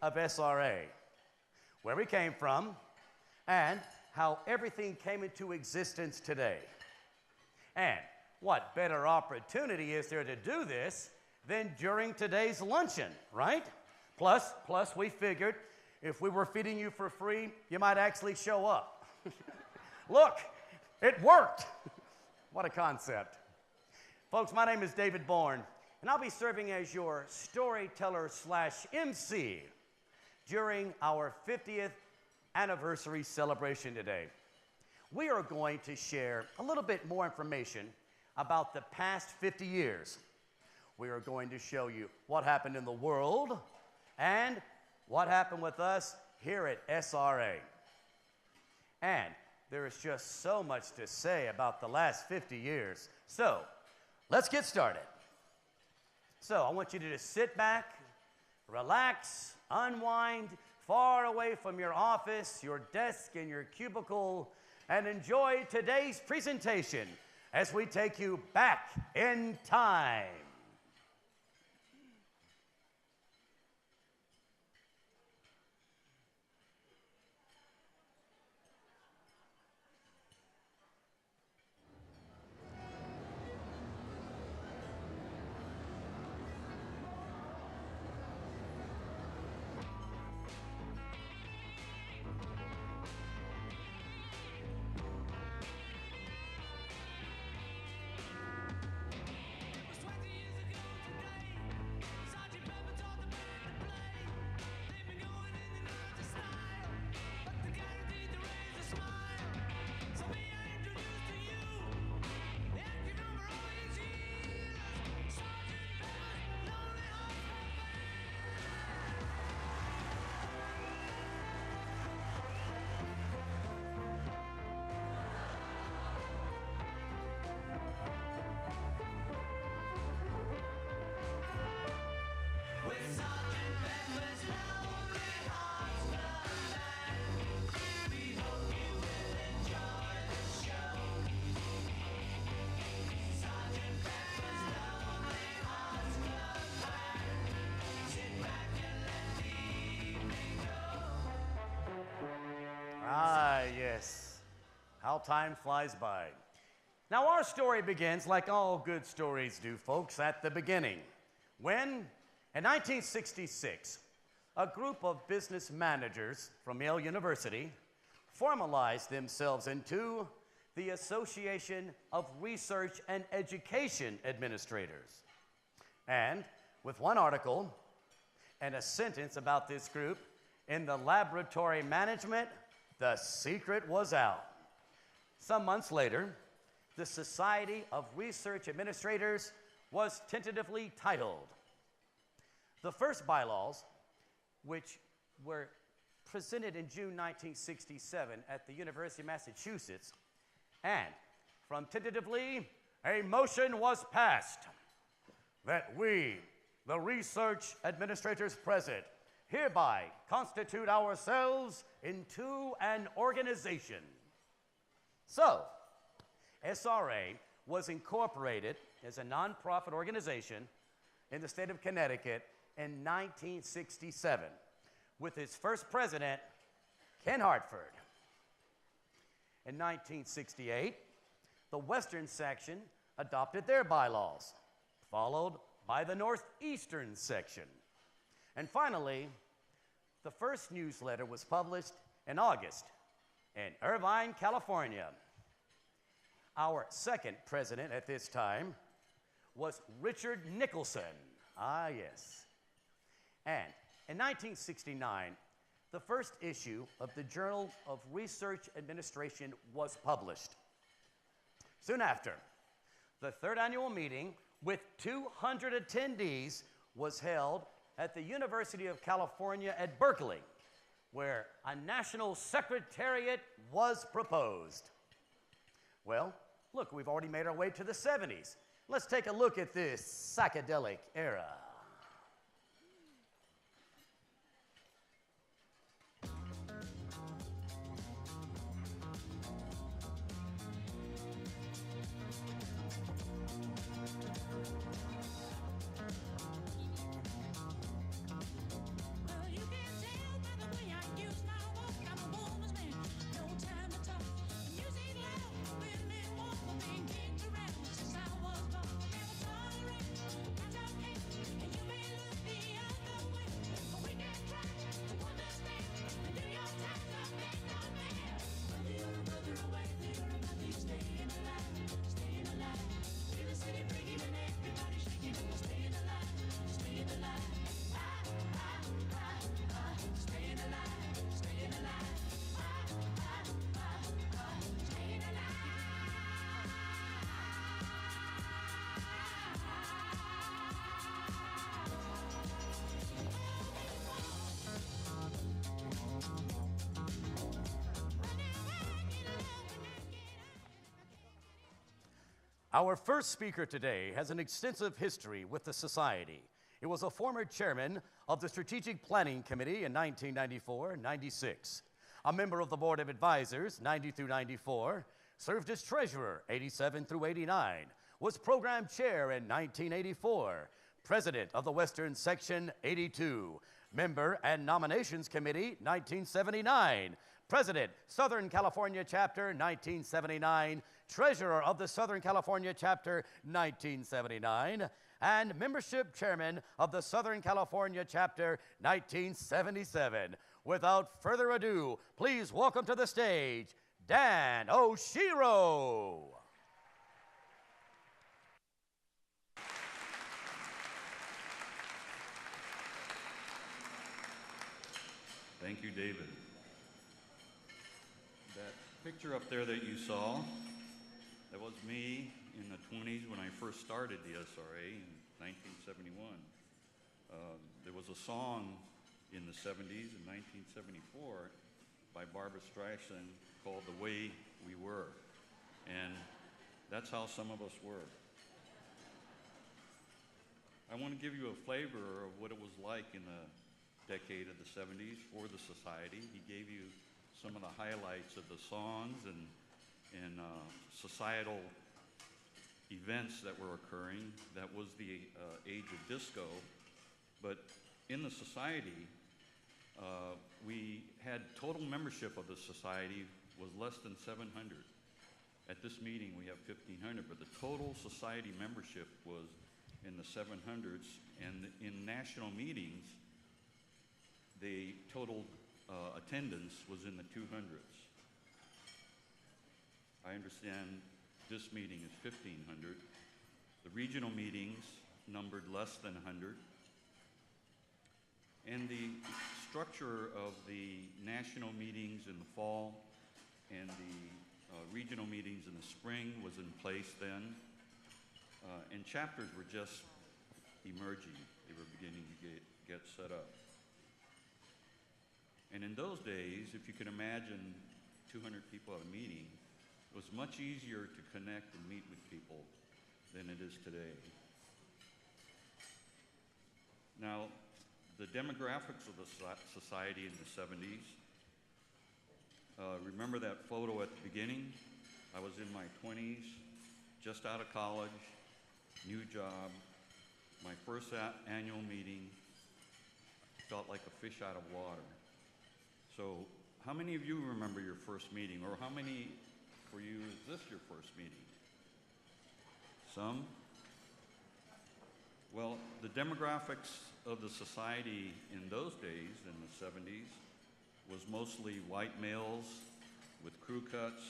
of SRA, where we came from, and how everything came into existence today. And what better opportunity is there to do this than during today's luncheon, right? Plus, we figured if we were feeding you for free, you might actually show up. Look, it worked. What a concept. Folks, my name is David Bourne, and I'll be serving as your storyteller/MC during our 50th anniversary celebration today. We are going to share a little bit more information about the past 50 years. We are going to show you what happened in the world and what happened with us here at SRA. And there is just so much to say about the last 50 years. So, let's get started. So, I want you to just sit back, relax, unwind, far away from your office, your desk, and your cubicle, and enjoy today's presentation as we take you back in time. Ah, yes. How time flies by. Now, our story begins, like all good stories do, folks, at the beginning. When, in 1966, a group of business managers from Yale University formalized themselves into the Association of Research and Education Administrators. And with one article and a sentence about this group in the Laboratory Management, the secret was out. Some months later, the Society of Research Administrators was tentatively titled. The first bylaws, which were presented in June 1967 at the University of Massachusetts, and from tentatively, a motion was passed that we, the research administrators present, hereby constitute ourselves into an organization. So, SRA was incorporated as a nonprofit organization in the state of Connecticut in 1967, with its first president, Ken Hartford. In 1968, the Western section adopted their bylaws, followed by the Northeastern section. And finally, the first newsletter was published in August in Irvine, California. Our second president at this time was Richard Nicholson. Ah, yes. And in 1969, the first issue of the Journal of Research Administration was published. Soon after, the third annual meeting with 200 attendees was held at the University of California at Berkeley, where a national secretariat was proposed. Well, look, we've already made our way to the 70s. Let's take a look at this psychedelic era. You can Our first speaker today has an extensive history with the Society. He was a former chairman of the Strategic Planning Committee in 1994-96, a member of the Board of Advisors 90 through 94, served as treasurer 87 through 89, was program chair in 1984, president of the Western Section 82, member and nominations committee 1979, president Southern California Chapter 1979, treasurer of the Southern California Chapter 1979, and membership chairman of the Southern California Chapter 1977. Without further ado, please welcome to the stage, Dan Oshiro. Thank you, David. That picture up there that you saw, that was me in the 20s when I first started the SRA in 1971. There was a song in the 70s, in 1974, by Barbra Streisand called The Way We Were. And that's how some of us were. I want to give you a flavor of what it was like in the decade of the 70s for the Society. He gave you some of the highlights of the songs and societal events that were occurring. That was the age of disco. But in the Society, we had total membership of the Society was less than 700. At this meeting, we have 1,500, but the total Society membership was in the 700s, and in national meetings, the total attendance was in the 200s. I understand this meeting is 1,500. The regional meetings numbered less than 100. And the structure of the national meetings in the fall and the regional meetings in the spring was in place then. And chapters were just emerging. They were beginning to get set up. And in those days, if you can imagine 200 people at a meeting, it was much easier to connect and meet with people than it is today. Now, the demographics of the Society in the 70s, remember that photo at the beginning? I was in my 20s, just out of college, new job, my first annual meeting, felt like a fish out of water. So how many of you remember your first meeting, or how many for you is this your first meeting? Some? Well, the demographics of the Society in those days, in the 70s, was mostly white males with crew cuts,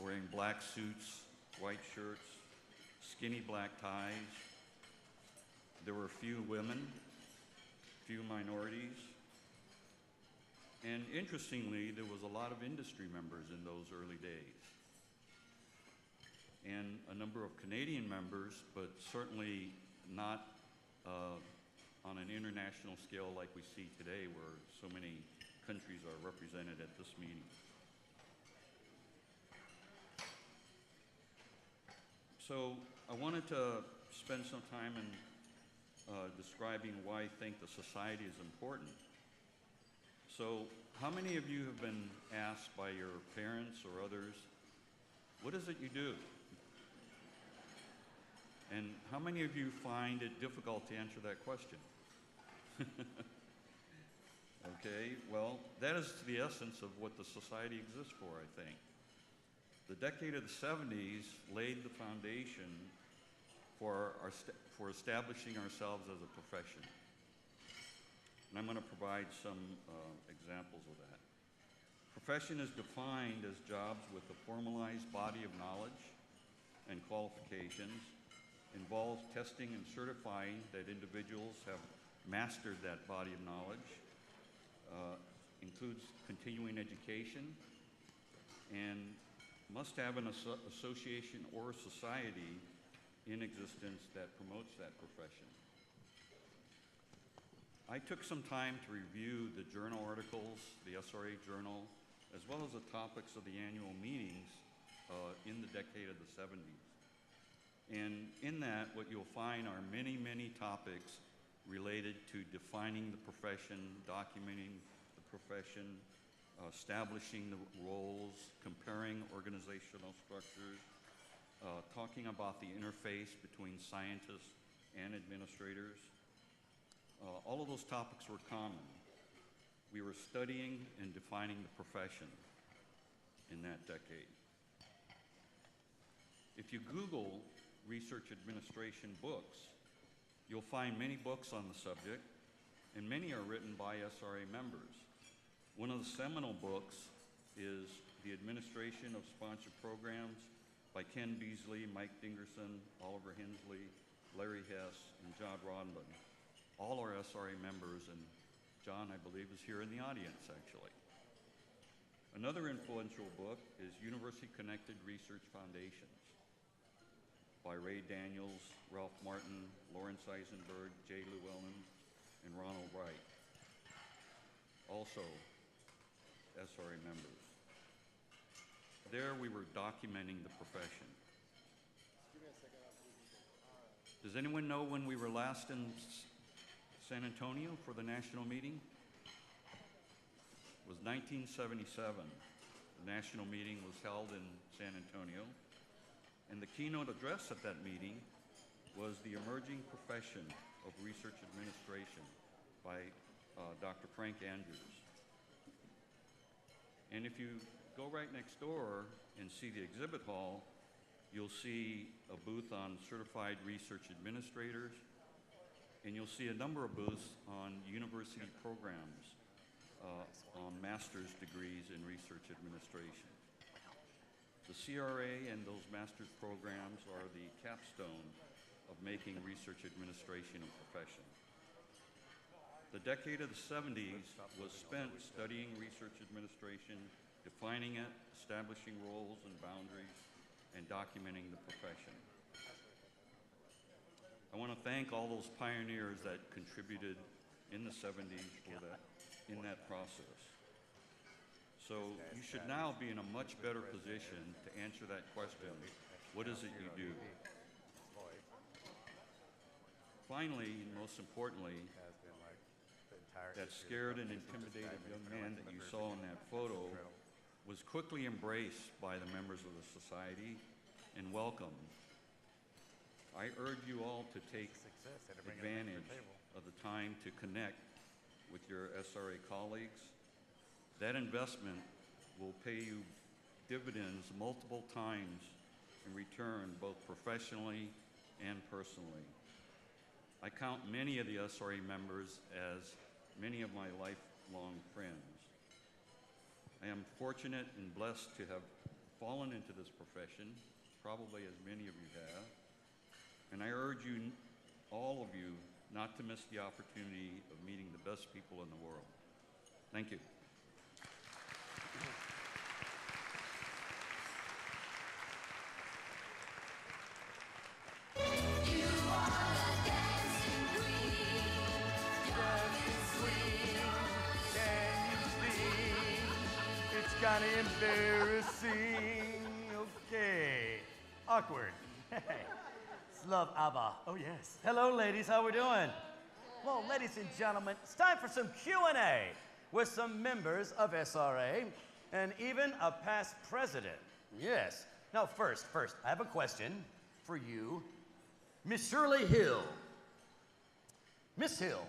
wearing black suits, white shirts, skinny black ties. There were few women, few minorities. And interestingly, there was a lot of industry members in those early days. And a number of Canadian members, but certainly not on an international scale like we see today, where so many countries are represented at this meeting. So I wanted to spend some time in describing why I think the Society is important. So how many of you have been asked by your parents or others, what is it you do? And how many of you find it difficult to answer that question? Okay, well, that is the essence of what the Society exists for, I think. The decade of the 70s laid the foundation for establishing ourselves as a profession. And I'm going to provide some examples of that. Profession is defined as jobs with a formalized body of knowledge and qualifications, involves testing and certifying that individuals have mastered that body of knowledge, includes continuing education, and must have an association or society in existence that promotes that profession. I took some time to review the journal articles, the SRA journal, as well as the topics of the annual meetings in the decade of the 70s. And in that, what you'll find are many, many topics related to defining the profession, documenting the profession, establishing the roles, comparing organizational structures, talking about the interface between scientists and administrators. All of those topics were common. We were studying and defining the profession in that decade. If you Google research administration books, you'll find many books on the subject, and many are written by SRA members. One of the seminal books is The Administration of Sponsored Programs by Ken Beasley, Mike Dingerson, Oliver Hensley, Larry Hess, and John Rodman. All are SRA members, and John, I believe, is here in the audience, actually. Another influential book is University Connected Research Foundations by Ray Daniels, Ralph Martin, Lawrence Eisenberg, Jay Llewellyn, and Ronald Wright. Also, SRA members. There we were documenting the profession. Does anyone know when we were last in San Antonio for the national meeting? It was 1977. The national meeting was held in San Antonio. And the keynote address at that meeting was The Emerging Profession of Research Administration by Dr. Frank Andrews. And if you go right next door and see the exhibit hall, you'll see a booth on certified research administrators, and you'll see a number of booths on university programs on master's degrees in research administration. The SRA and those master's programs are the capstone of making research administration a profession. The decade of the 70s was spent studying research administration, defining it, establishing roles and boundaries, and documenting the profession. I want to thank all those pioneers that contributed in the 70s in that process. So you should now be in a much better position to answer that question. What is it you do? Finally, and most importantly, that scared and intimidated young man that you saw in that photo was quickly embraced by the members of the society and welcomed. I urge you all to take advantage of the time to connect with your SRA colleagues. That investment will pay you dividends multiple times in return, both professionally and personally. I count many of the SRA members as many of my lifelong friends. I am fortunate and blessed to have fallen into this profession, probably as many of you have, and I urge you, all of you, not to miss the opportunity of meeting the best people in the world. Thank you. Kind of embarrassing. Okay. Awkward. Hey. It's love ABBA. Oh, yes. Hello, ladies. How we doing? Well, ladies and gentlemen, it's time for some Q&A with some members of SRA and even a past president. Yes. Now, first, I have a question for you. Miss Shirley Hill. Miss Hill,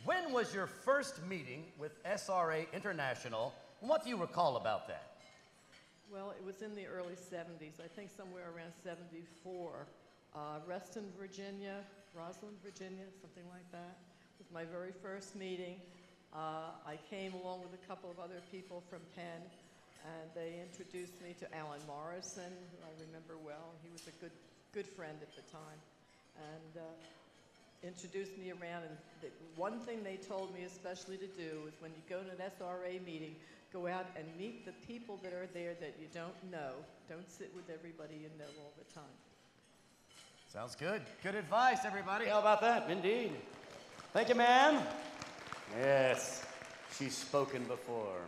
when was your first meeting with SRA International? What do you recall about that? Well, it was in the early 70s, I think somewhere around 74. Reston, Virginia, Roseland, Virginia, something like that. It was my very first meeting. I came along with a couple of other people from Penn, and they introduced me to Alan Morrison, who I remember well. He was a good friend at the time, and introduced me around. And one thing they told me especially to do is when you go to an SRA meeting, go out and meet the people that are there that you don't know. Don't sit with everybody you know all the time. Sounds good. Good advice, everybody. How about that? Indeed. Thank you, ma'am. Yes, she's spoken before.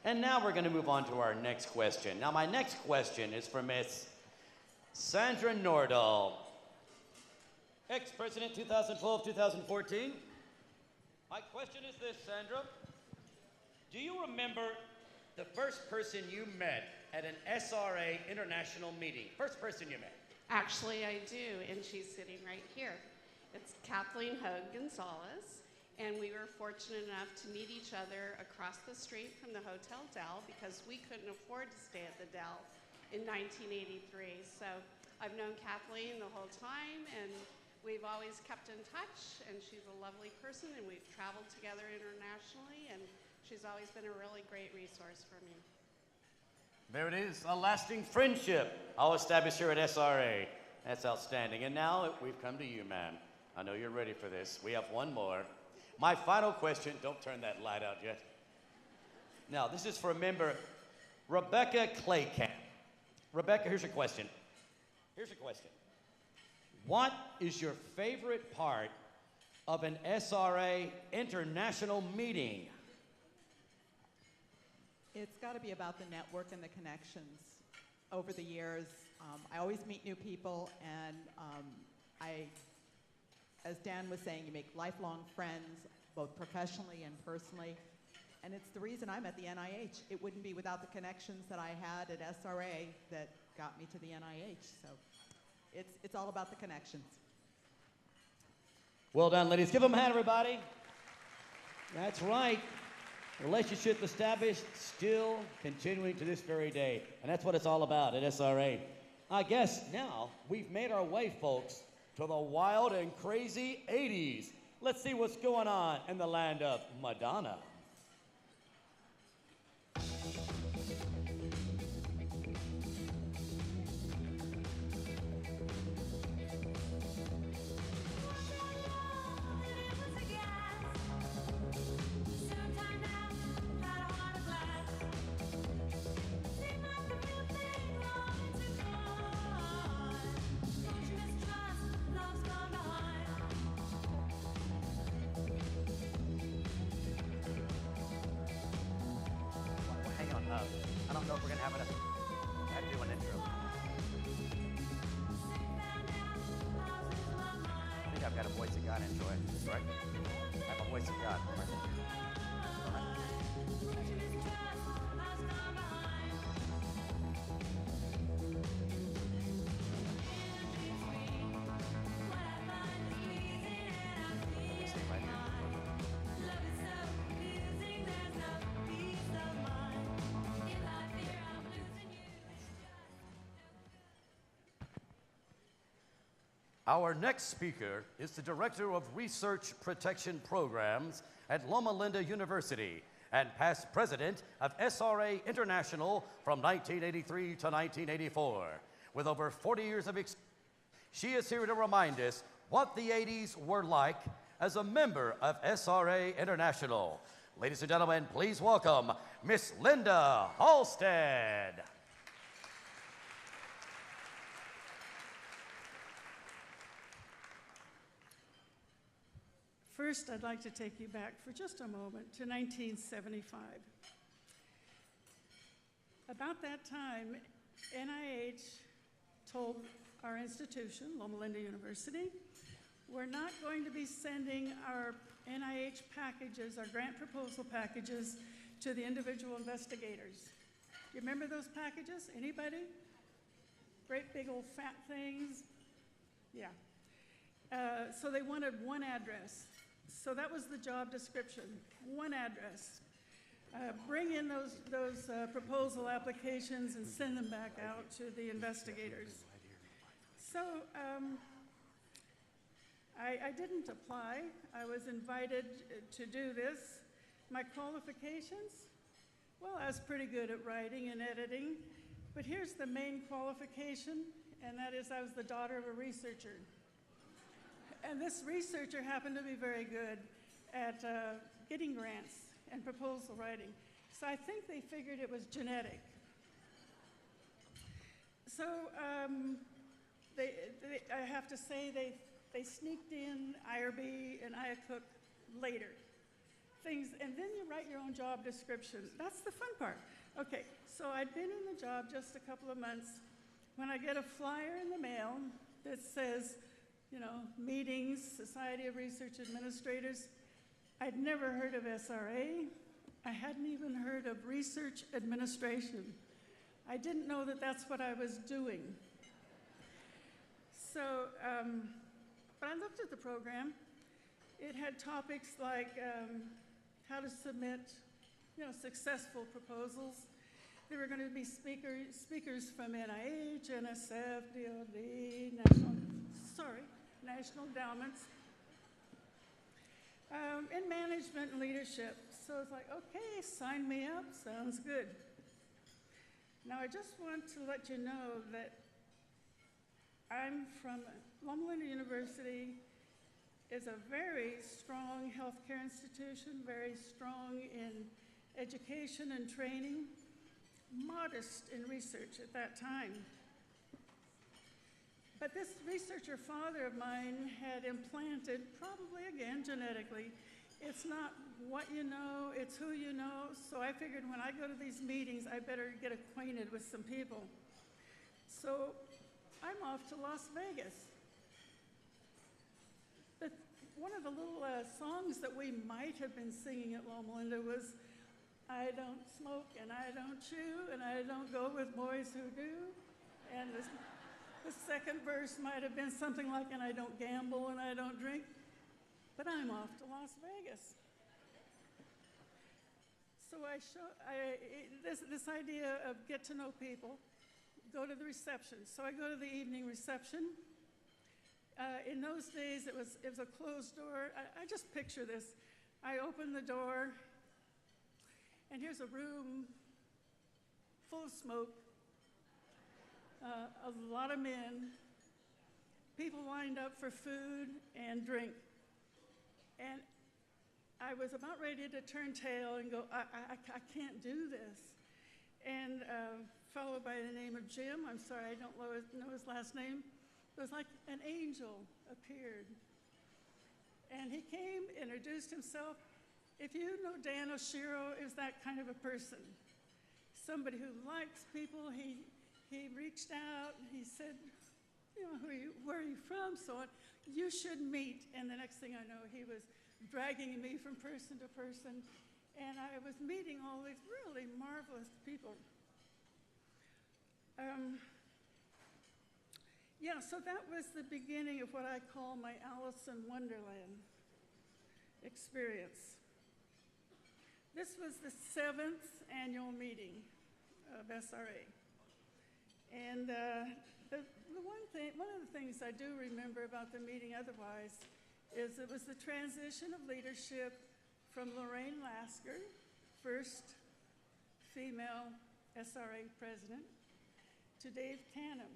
And now we're going to move on to our next question. Now, my next question is for Miss Sandra Nordahl. Ex-President 2012-2014. My question is this, Sandra. Do you remember the first person you met at an SRA international meeting? First person you met. Actually, I do, and she's sitting right here. It's Kathleen Hogue Gonzalez, and we were fortunate enough to meet each other across the street from the Hotel Del because we couldn't afford to stay at the Del in 1983. So I've known Kathleen the whole time, and we've always kept in touch, and she's a lovely person, and we've traveled together internationally, and she's always been a really great resource for me. There it is, a lasting friendship, all established here at SRA. That's outstanding. And now we've come to you, ma'am. I know you're ready for this. We have one more. My final question, don't turn that light out yet. Now, this is for a member, Rebecca Claycamp. Rebecca, here's your question. Here's your question. What is your favorite part of an SRA international meeting? It's got to be about the network and the connections. Over the years, I always meet new people, and as Dan was saying, you make lifelong friends, both professionally and personally. And it's the reason I'm at the NIH. It wouldn't be without the connections that I had at SRA that got me to the NIH. So it's all about the connections. Well done, ladies. Give them a hand, everybody. That's right. Relationship established, still continuing to this very day. And that's what it's all about at SRA. I guess now we've made our way, folks, to the wild and crazy 80s. Let's see what's going on in the land of Madonna. I don't know if we're going to have enough. I have to do an intro. I think I've got a voice of God intro, right? I have a voice of God. Right? Our next speaker is the Director of Research Protection Programs at Loma Linda University and past president of SRA International from 1983 to 1984. With over 40 years of experience, she is here to remind us what the 80s were like as a member of SRA International. Ladies and gentlemen, please welcome Miss Linda Halstead. First, I'd like to take you back for just a moment to 1975. About that time, NIH told our institution, Loma Linda University, we're not going to be sending our NIH packages, our grant proposal packages, to the individual investigators. Do you remember those packages? Anybody? Great big old fat things? Yeah. So they wanted one address. So that was the job description, one address. Bring in those proposal applications and send them back out to the investigators. So I didn't apply. I was invited to do this. My qualifications? Well, I was pretty good at writing and editing, but here's the main qualification, and that is I was the daughter of a researcher. And this researcher happened to be very good at getting grants and proposal writing. So I think they figured it was genetic. So I have to say they sneaked in IRB and IACUC later. Things, and then you write your own job description. That's the fun part. Okay, so I'd been in the job just a couple of months, when I get a flyer in the mail that says, you know, meetings, Society of Research Administrators, I'd never heard of SRA. I hadn't even heard of research administration. I didn't know that that's what I was doing. So, but I looked at the program. It had topics like how to submit, you know, successful proposals. There were going to be speakers from NIH, NSF, DOD, National Endowments, and management and leadership. So it's like, okay, sign me up, sounds good. Now I just want to let you know that I'm from Loma Linda University. Is a very strong healthcare institution, very strong in education and training, modest in research at that time. But this researcher father of mine had implanted, probably again genetically, it's not what you know, it's who you know. So I figured when I go to these meetings, I better get acquainted with some people. So I'm off to Las Vegas. One of the little songs that we might have been singing at Loma Linda was, I don't smoke and I don't chew and I don't go with boys who do. And the second verse might have been something like, and I don't gamble and I don't drink, but I'm off to Las Vegas. So this idea of get to know people, go to the reception. So I go to the evening reception. In those days, it was a closed door. I just picture this. I open the door, and here's a room full of smoke, a lot of men, people lined up for food and drink. And I was about ready to turn tail and go, I can't do this. And followed by the name of Jim, I'm sorry, I don't know his last name. It was like an angel appeared. And he came, introduced himself. If you know Dan Oshiro, is that kind of a person. Somebody who likes people. He reached out, he said, you know, where are you from, so on. You should meet. And the next thing I know, he was dragging me from person to person. And I was meeting all these really marvelous people. Yeah, so that was the beginning of what I call my Alice in Wonderland experience. This was the 7th annual meeting of SRA. And one of the things I do remember about the meeting otherwise is it was the transition of leadership from Lorraine Lasker, first female SRA president, to Dave Tanham.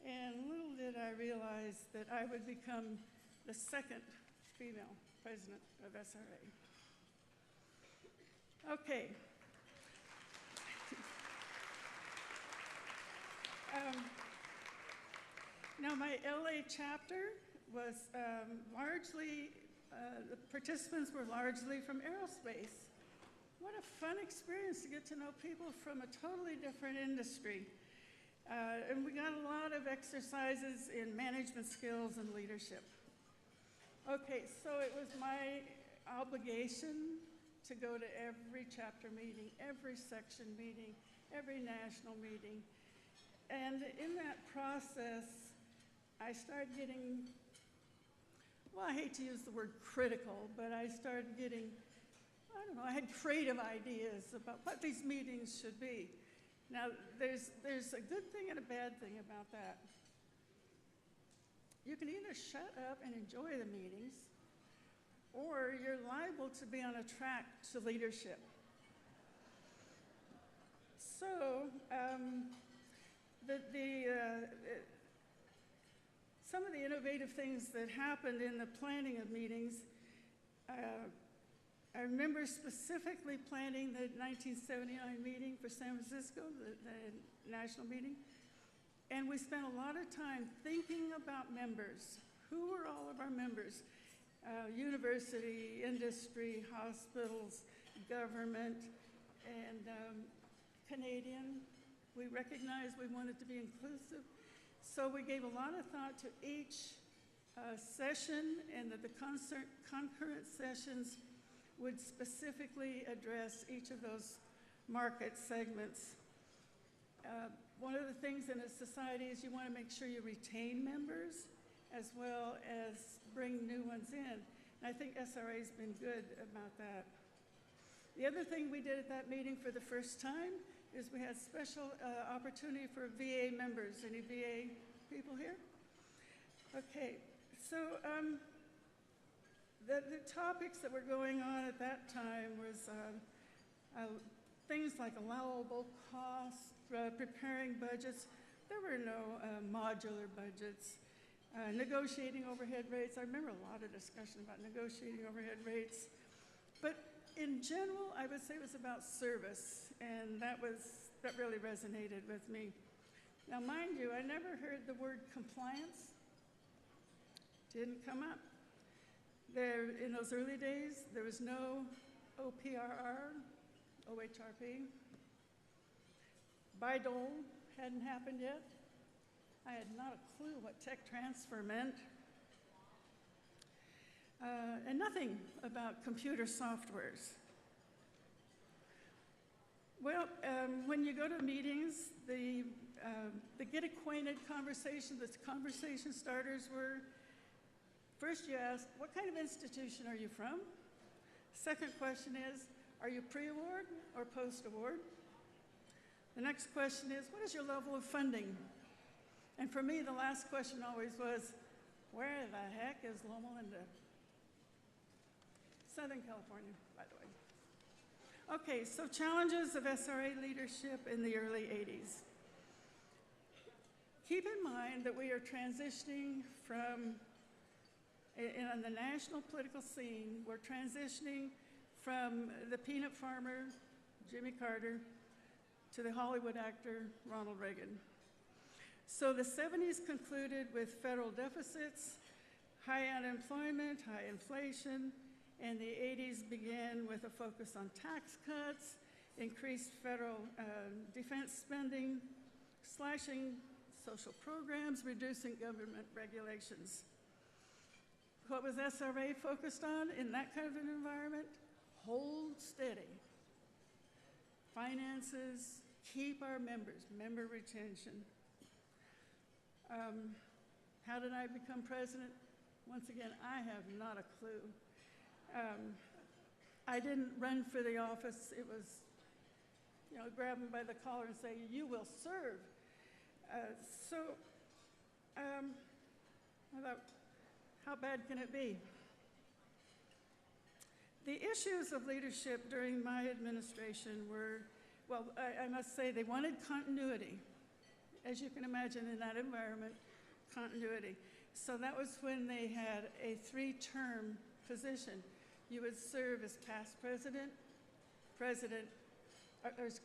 And little did I realize that I would become the second female president of SRA. Okay. Now my LA chapter was largely, the participants were largely from aerospace. What a fun experience to get to know people from a totally different industry. And we got a lot of exercises in management skills and leadership. Okay, so it was my obligation to go to every chapter meeting, every section meeting, every national meeting. And in that process, I started getting, well, I hate to use the word critical, but I started getting, I don't know, I had creative ideas about what these meetings should be. Now, there's a good thing and a bad thing about that. You can either shut up and enjoy the meetings, or you're liable to be on a track to leadership. So, some of the innovative things that happened in the planning of meetings, I remember specifically planning the 1979 meeting for San Francisco, the national meeting, and we spent a lot of time thinking about members. Who were all of our members? University, industry, hospitals, government, and Canadian, We recognized we wanted to be inclusive, so we gave a lot of thought to each session, and that the concurrent sessions would specifically address each of those market segments. One of the things in a society is you want to make sure you retain members as well as bring new ones in. And I think SRA's been good about that. The other thing we did at that meeting for the first time is we had special opportunity for VA members. Any VA people here? Okay, so the topics that were going on at that time was things like allowable costs, preparing budgets. There were no modular budgets. Negotiating overhead rates. I remember a lot of discussion about negotiating overhead rates. But in general, I would say it was about service, and that really resonated with me. Now, mind you, I never heard the word compliance. Didn't come up. In those early days, there was no OPRR, OHRP. BIDOL hadn't happened yet. I had not a clue what tech transfer meant. And nothing about computer softwares. Well, when you go to meetings, the get acquainted conversation, the conversation starters were, first you ask, what kind of institution are you from? Second question is, are you pre-award or post-award? The next question is, what is your level of funding? And for me, the last question always was, where the heck is Loma Linda? Southern California, by the way. Okay, so challenges of SRA leadership in the early 80s. Keep in mind that we are transitioning from, on the national political scene, we're transitioning from the peanut farmer, Jimmy Carter, to the Hollywood actor, Ronald Reagan. So the 70s concluded with federal deficits, high unemployment, high inflation, and the 80s began with a focus on tax cuts, increased federal defense spending, slashing social programs, reducing government regulations. What was SRA focused on in that kind of an environment? Hold steady. Finances, keep our members, member retention. How did I become president? Once again, I have not a clue. I didn't run for the office. It was, grab them by the collar and say, you will serve. I thought, how bad can it be? The issues of leadership during my administration were, well, I must say they wanted continuity. As you can imagine in that environment, continuity. So that was when they had a 3-term position. You would serve as past president, president-elect,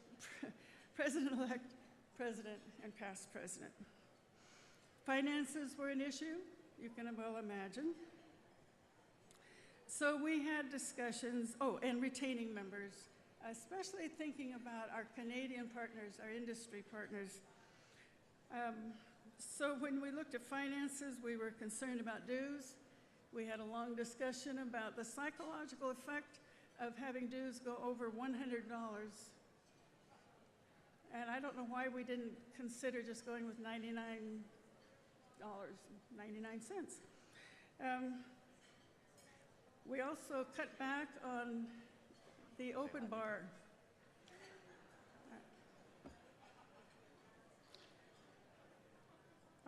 president, and past president. Finances were an issue, you can well imagine. So we had discussions, and retaining members, especially thinking about our Canadian partners, our industry partners. So when we looked at finances, we were concerned about dues. We had a long discussion about the psychological effect of having dues go over $100. And I don't know why we didn't consider just going with $99.99. We also cut back on the open bar.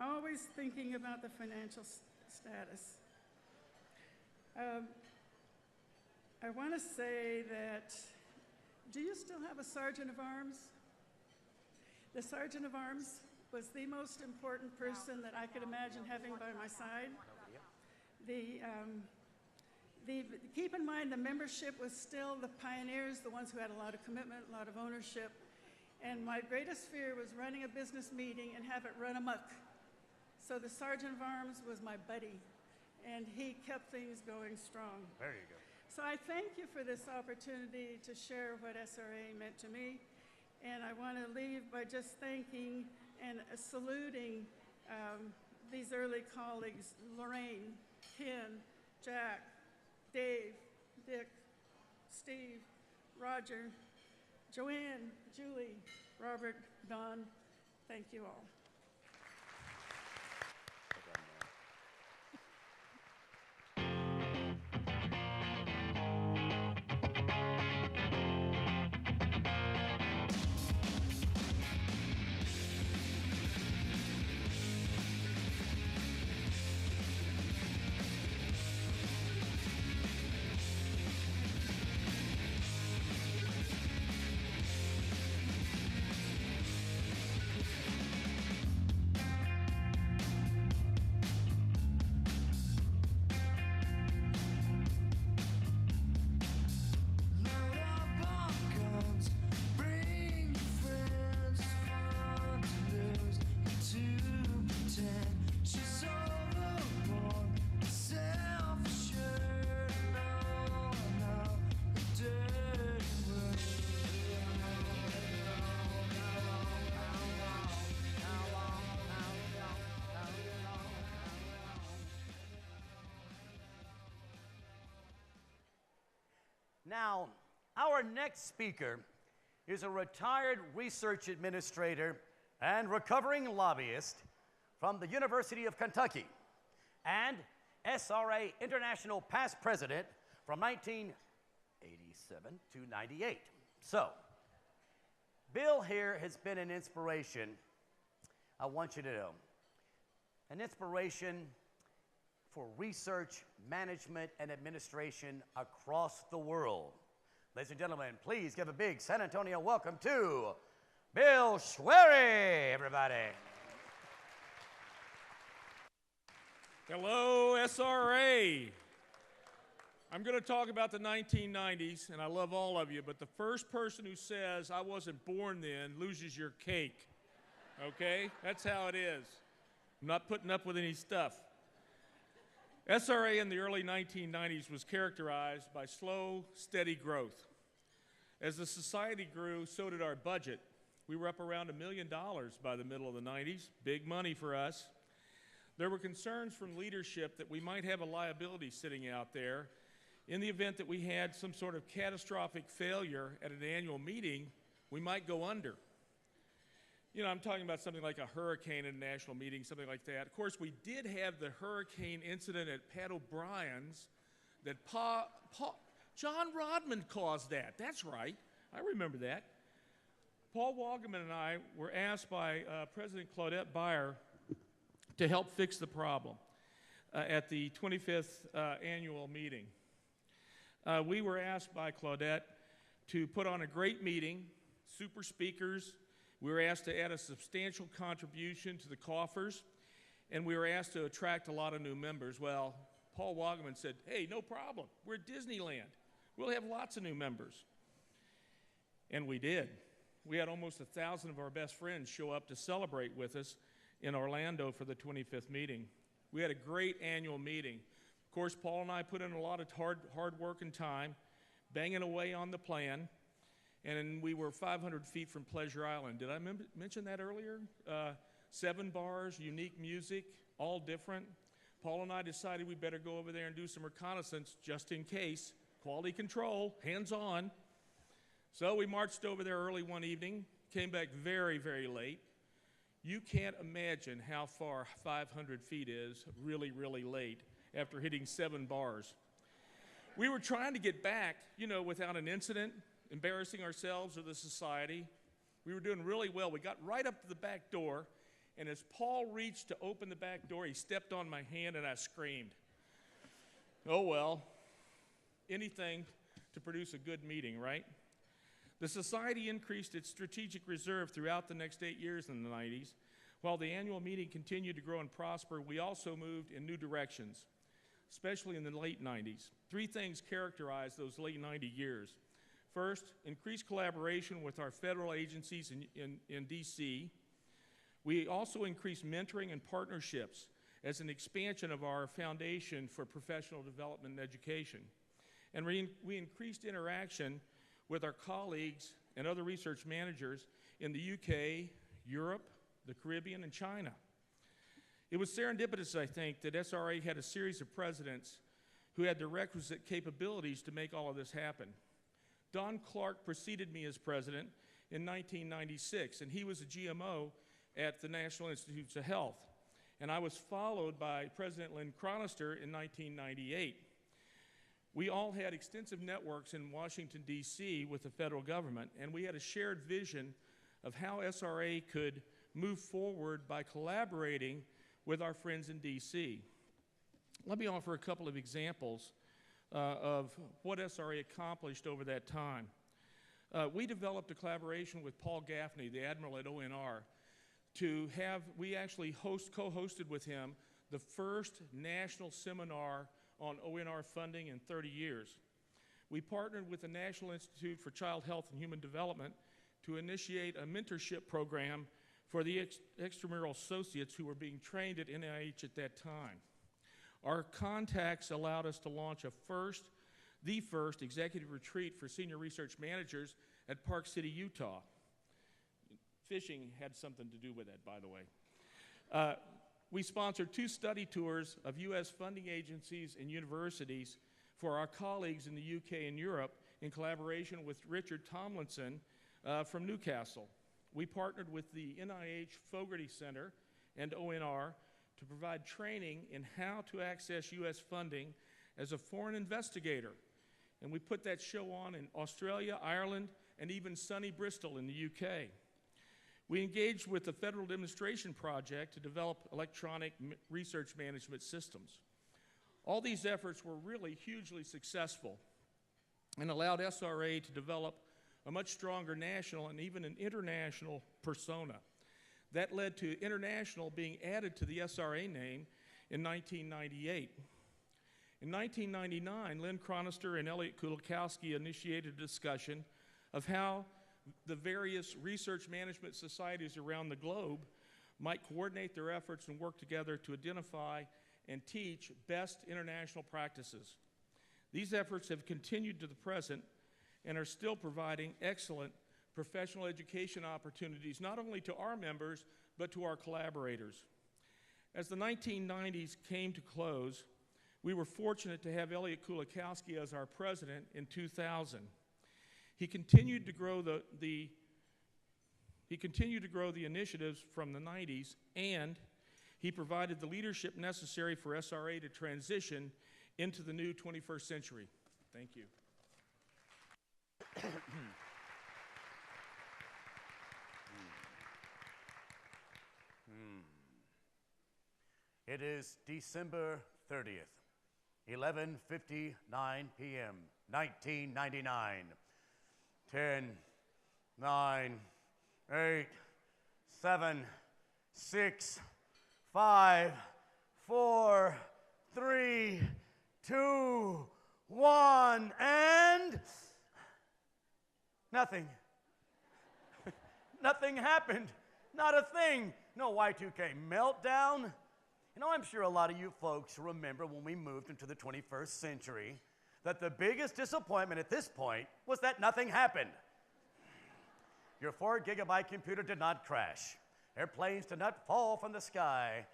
Always thinking about the financial status. I want to say that, do you still have a sergeant of arms? The sergeant of arms was the most important person that I could imagine having by my side. Keep in mind the membership was still the pioneers, the ones who had a lot of commitment, a lot of ownership. And my greatest fear was running a business meeting and have it run amok. So the sergeant of arms was my buddy, and he kept things going strong. There you go. So I thank you for this opportunity to share what SRA meant to me. And I want to leave by just thanking and saluting these early colleagues, Lorraine, Ken, Jack, Dave, Dick, Steve, Roger, Joanne, Julie, Robert, Don. Thank you all. Now, our next speaker is a retired research administrator and recovering lobbyist from the University of Kentucky and SRA International past president from 1987 to 98. So, Bill here has been an inspiration, I want you to know, an inspiration for research, management, and administration across the world. Ladies and gentlemen, please give a big San Antonio welcome to Bill Schwery, everybody. Hello, SRA. I'm going to talk about the 1990s, and I love all of you, but the first person who says I wasn't born then loses your cake, okay? That's how it is. I'm not putting up with any stuff. SRA in the early 1990s was characterized by slow, steady growth. As the society grew, so did our budget. We were up around $1 million by the middle of the 90s, big money for us. There were concerns from leadership that we might have a liability sitting out there in the event that we had some sort of catastrophic failure at an annual meeting, we might go under. You know, I'm talking about something like a hurricane at a national meeting, something like that. Of course, we did have the hurricane incident at Pat O'Brien's that John Rodman caused that. That's right. I remember that. Paul Wagaman and I were asked by President Claudette Beyer to help fix the problem at the 25th annual meeting. We were asked by Claudette to put on a great meeting, super speakers. We were asked to add a substantial contribution to the coffers, and we were asked to attract a lot of new members. Well, Paul Wagaman said, hey, no problem. We're at Disneyland. We'll have lots of new members. And we did. We had almost 1,000 of our best friends show up to celebrate with us in Orlando for the 25th meeting. We had a great annual meeting. Of course, Paul and I put in a lot of hard work and time, banging away on the plan. And we were 500 feet from Pleasure Island. Did I mention that earlier? 7 bars, unique music, all different. Paul and I decided we better go over there and do some reconnaissance just in case. Quality control, hands-on. So we marched over there early one evening, came back very, very late. You can't imagine how far 500 feet is really, really late after hitting 7 bars. We were trying to get back, you know, without an incident, embarrassing ourselves or the society. We were doing really well. We got right up to the back door, and as Paul reached to open the back door, he stepped on my hand and I screamed. Oh well, anything to produce a good meeting, right? The society increased its strategic reserve throughout the next 8 years in the 90s. While the annual meeting continued to grow and prosper, we also moved in new directions, especially in the late 90s. 3 things characterized those late 90 years. First, increased collaboration with our federal agencies in D.C. We also increased mentoring and partnerships as an expansion of our foundation for professional development and education. And we increased interaction with our colleagues and other research managers in the UK, Europe, the Caribbean, and China. It was serendipitous, I think, that SRA had a series of presidents who had the requisite capabilities to make all of this happen. Don Clark preceded me as president in 1996, and he was a GMO at the National Institutes of Health. And I was followed by President Lynn Chronister in 1998. We all had extensive networks in Washington, D.C. with the federal government, and we had a shared vision of how SRA could move forward by collaborating with our friends in D.C. Let me offer a couple of examples of what SRA accomplished over that time. We developed a collaboration with Paul Gaffney, the Admiral at ONR, we actually co-hosted with him the first national seminar on ONR funding in 30 years. We partnered with the National Institute for Child Health and Human Development to initiate a mentorship program for the extramural associates who were being trained at NIH at that time. Our contacts allowed us to launch the first executive retreat for senior research managers at Park City, Utah. Fishing had something to do with that, by the way. We sponsored 2 study tours of U.S. funding agencies and universities for our colleagues in the UK and Europe in collaboration with Richard Tomlinson from Newcastle. We partnered with the NIH Fogarty Center and ONR to provide training in how to access U.S. funding as a foreign investigator. And we put that show on in Australia, Ireland, and even sunny Bristol in the UK. We engaged with the Federal Demonstration Project to develop electronic research management systems. All these efforts were really hugely successful and allowed SRA to develop a much stronger national and even an international persona. That led to international being added to the SRA name in 1998. In 1999, Lynn Chronister and Elliot Kulikowski initiated a discussion of how the various research management societies around the globe might coordinate their efforts and work together to identify and teach best international practices. These efforts have continued to the present and are still providing excellent professional education opportunities, not only to our members, but to our collaborators. As the 1990s came to close, we were fortunate to have Elliot Kulikowski as our president in 2000. He continued to grow the initiatives from the 90s, and he provided the leadership necessary for SRA to transition into the new 21st century. Thank you. It is December 30th, 11:59 p.m., 1999. 10, 9, 8, 7, 6, 5, 4, 3, 2, 1, and nothing. Nothing happened. Not a thing. No Y2K meltdown. You know, I'm sure a lot of you folks remember when we moved into the 21st century that the biggest disappointment at this point was that nothing happened. Your 4-gigabyte computer did not crash. Airplanes did not fall from the sky.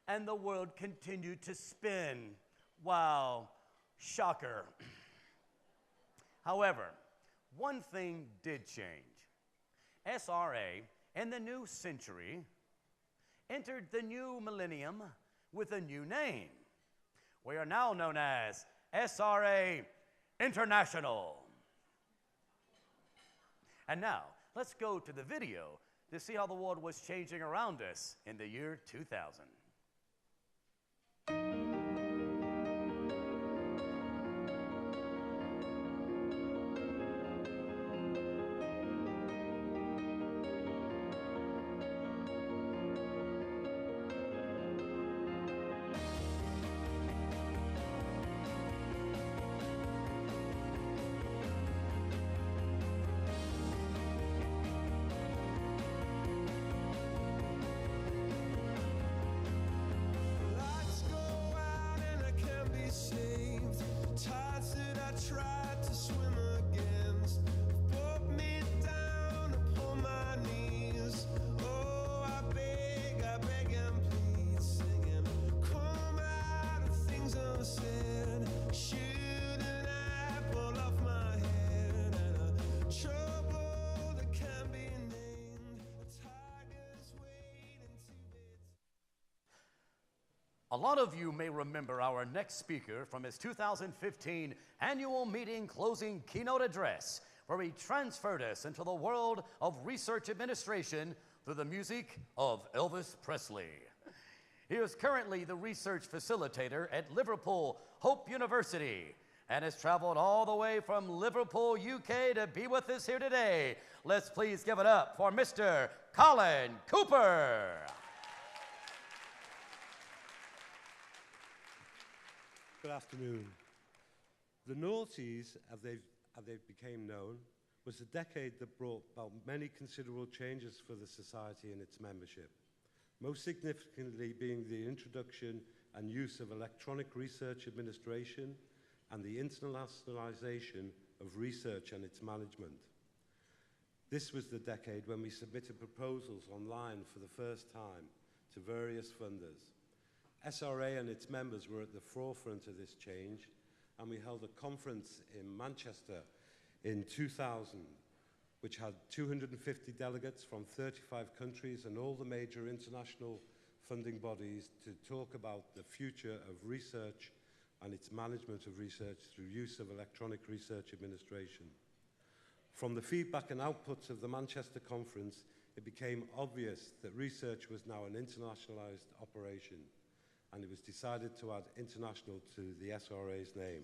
And the world continued to spin. Wow, shocker. However, one thing did change. SRA in the new century entered the new millennium with a new name. We are now known as SRA International. And now, let's go to the video to see how the world was changing around us in the year 2000. A lot of you may remember our next speaker from his 2015 annual meeting closing keynote address, where he transferred us into the world of research administration through the music of Elvis Presley. He is currently the research facilitator at Liverpool Hope University and has traveled all the way from Liverpool, UK to be with us here today. Let's please give it up for Mr. Colin Cooper. Good afternoon. The noughties, as they became known, was a decade that brought about many considerable changes for the society and its membership, most significantly being the introduction and use of electronic research administration and the internationalization of research and its management. This was the decade when we submitted proposals online for the first time to various funders. SRA and its members were at the forefront of this change, and we held a conference in Manchester in 2000, which had 250 delegates from 35 countries and all the major international funding bodies to talk about the future of research and its management of research through use of electronic research administration. From the feedback and outputs of the Manchester conference, it became obvious that research was now an internationalized operation, and it was decided to add international to the SRA's name.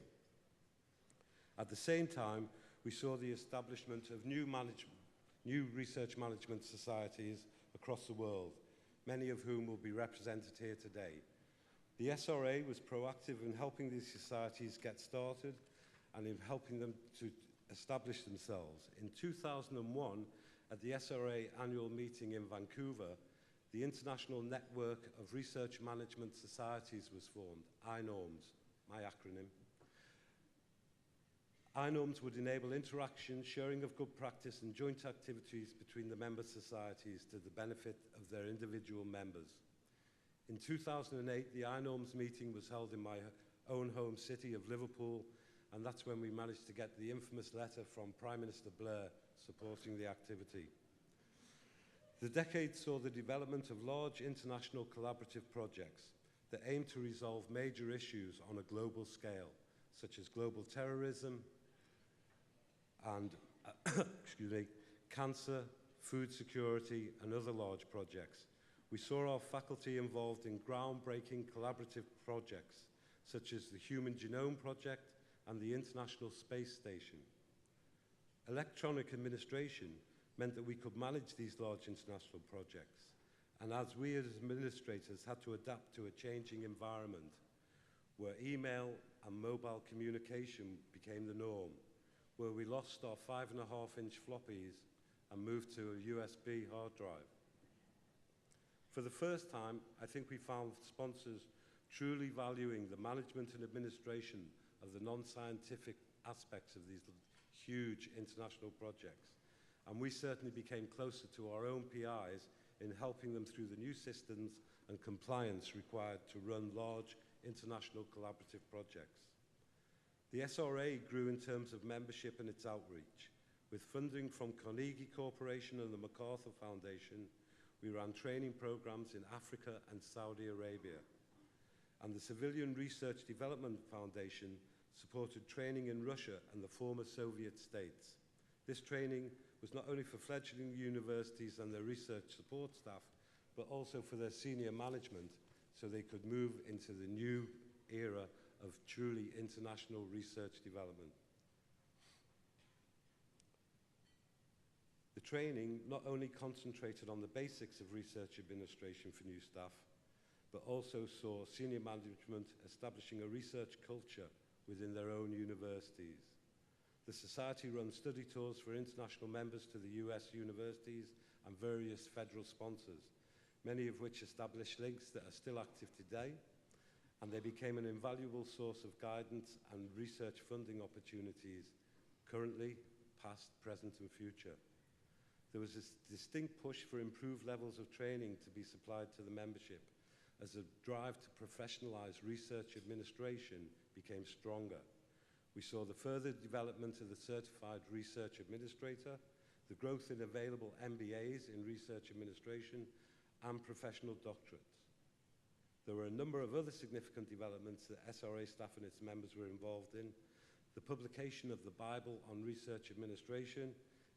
At the same time, we saw the establishment of new research management societies across the world, many of whom will be represented here today. The SRA was proactive in helping these societies get started and in helping them to establish themselves. In 2001, at the SRA annual meeting in Vancouver, the International Network of Research Management Societies was formed, INORMS, my acronym. INORMS would enable interaction, sharing of good practice and joint activities between the member societies to the benefit of their individual members. In 2008, the INORMS meeting was held in my own home city of Liverpool, and that's when we managed to get the infamous letter from Prime Minister Blair supporting the activity. The decade saw the development of large international collaborative projects that aim to resolve major issues on a global scale, such as global terrorism and excuse me, cancer, food security, and other large projects. We saw our faculty involved in groundbreaking collaborative projects, such as the Human Genome Project and the International Space Station. Electronic administration meant that we could manage these large international projects. And as we as administrators had to adapt to a changing environment where email and mobile communication became the norm, where we lost our 5.5-inch floppies and moved to a USB hard drive. For the first time, I think we found sponsors truly valuing the management and administration of the non-scientific aspects of these huge international projects. And we certainly became closer to our own PIs in helping them through the new systems and compliance required to run large international collaborative projects. The SRA grew in terms of membership and its outreach. With funding from Carnegie Corporation and the MacArthur Foundation, we ran training programs in Africa and Saudi Arabia. And the Civilian Research Development Foundation supported training in Russia and the former Soviet states. This training was not only for fledgling universities and their research support staff, but also for their senior management, so they could move into the new era of truly international research development. The training not only concentrated on the basics of research administration for new staff, but also saw senior management establishing a research culture within their own universities. The Society runs study tours for international members to the US universities and various federal sponsors, many of which established links that are still active today, and they became an invaluable source of guidance and research funding opportunities currently, past, present, and future. There was a distinct push for improved levels of training to be supplied to the membership as a drive to professionalize research administration became stronger. We saw the further development of the Certified Research Administrator, the growth in available MBAs in research administration, and professional doctorates. There were a number of other significant developments that SRA staff and its members were involved in. The publication of the Bible on Research Administration,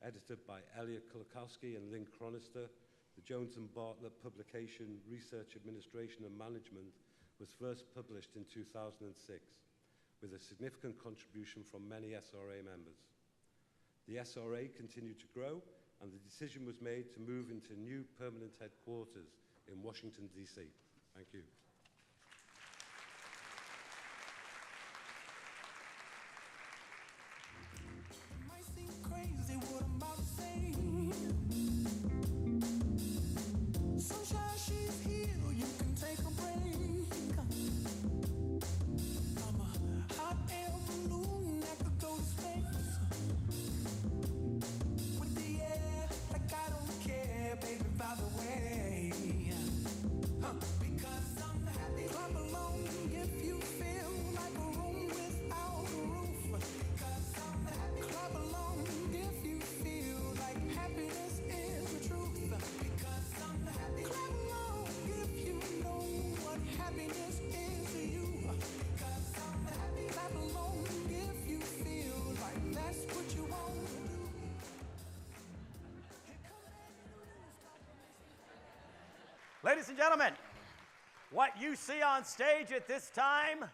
edited by Elliot Kolakowski and Lynn Chronister. The Jones and Bartlett publication Research Administration and Management was first published in 2006, with a significant contribution from many SRA members. The SRA continued to grow, and the decision was made to move into new permanent headquarters in Washington, D.C. Thank you. Might seem crazy what I'm about to say. Sunshine, she's here, you can take a break. I'm a hot air balloon that could go to space. With the air, like I don't care, baby, by the way. Because I'm happy. Clap along if you feel like a room without a roof. Because I'm happy. Clap along if you feel like happiness is the truth. Because I'm happy. Clap along if you know what happiness is to you. Because I'm happy. Clap along if you feel like that's what you want to do. Ladies and gentlemen, what you see on stage at this time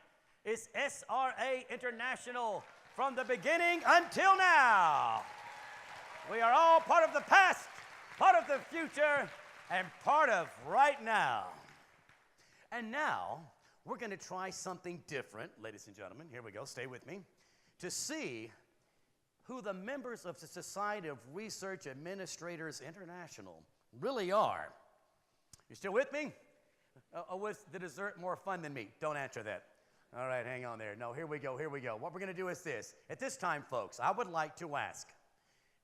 is SRA International from the beginning until now. We are all part of the past, part of the future, and part of right now. And now, we're going to try something different, ladies and gentlemen. Here we go, stay with me. To see who the members of the Society of Research Administrators International really are. You still with me? Was the dessert more fun than me? Don't answer that. All right, hang on there. No, here we go, here we go. What we're going to do is this. At this time, folks, I would like to ask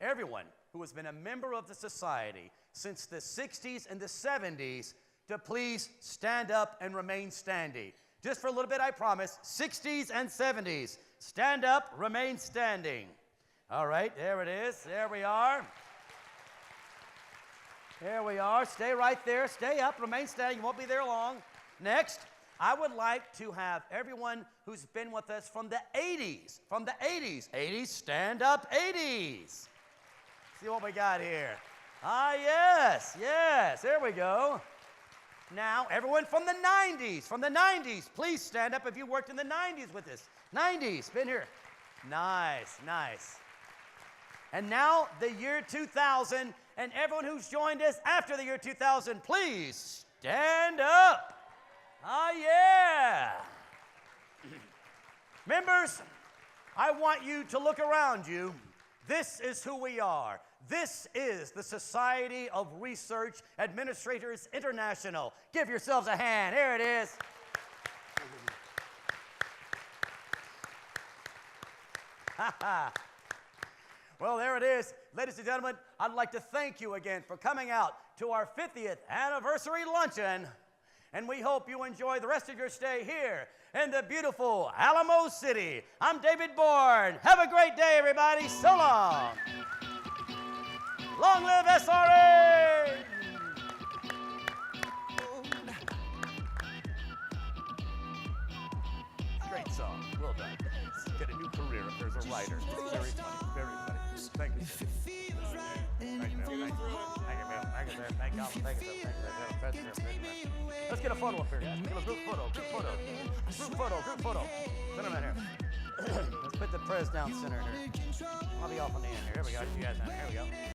everyone who has been a member of the society since the 60s and the 70s to please stand up and remain standing. Just for a little bit, I promise. 60s and 70s. Stand up, remain standing. All right, there it is. There we are. There we are. Stay right there. Stay up. Remain standing. You won't be there long. Next, I would like to have everyone who's been with us from the 80s. From the 80s. 80s. Stand up. 80s. See what we got here. Ah, yes. Yes. There we go. Now, everyone from the 90s. From the 90s. Please stand up if you worked in the 90s with us. 90s. Been here. Nice. Nice. And now, the year 2000. And everyone who's joined us after the year 2000, please stand up. Ah, yeah. Members, I want you to look around you. This is who we are. This is the Society of Research Administrators International. Give yourselves a hand. Here it is. Ha ha. Well, there it is. Ladies and gentlemen, I'd like to thank you again for coming out to our 50th anniversary luncheon. And we hope you enjoy the rest of your stay here in the beautiful Alamo City. I'm David Bourne. Have a great day, everybody. So long. Long live SRA! Great song. Well done. Get a new career if there's a writer. It's very funny. Very funny. Thank you. Thank you, Bill. Thank you. Thank you. Let's get a photo up here. Let's get a group photo. Group photo. Group photo. Group photo. Send them in here. Let's put the press down center here. I'll be off on the end here. Here we go. You guys down here. Here we go.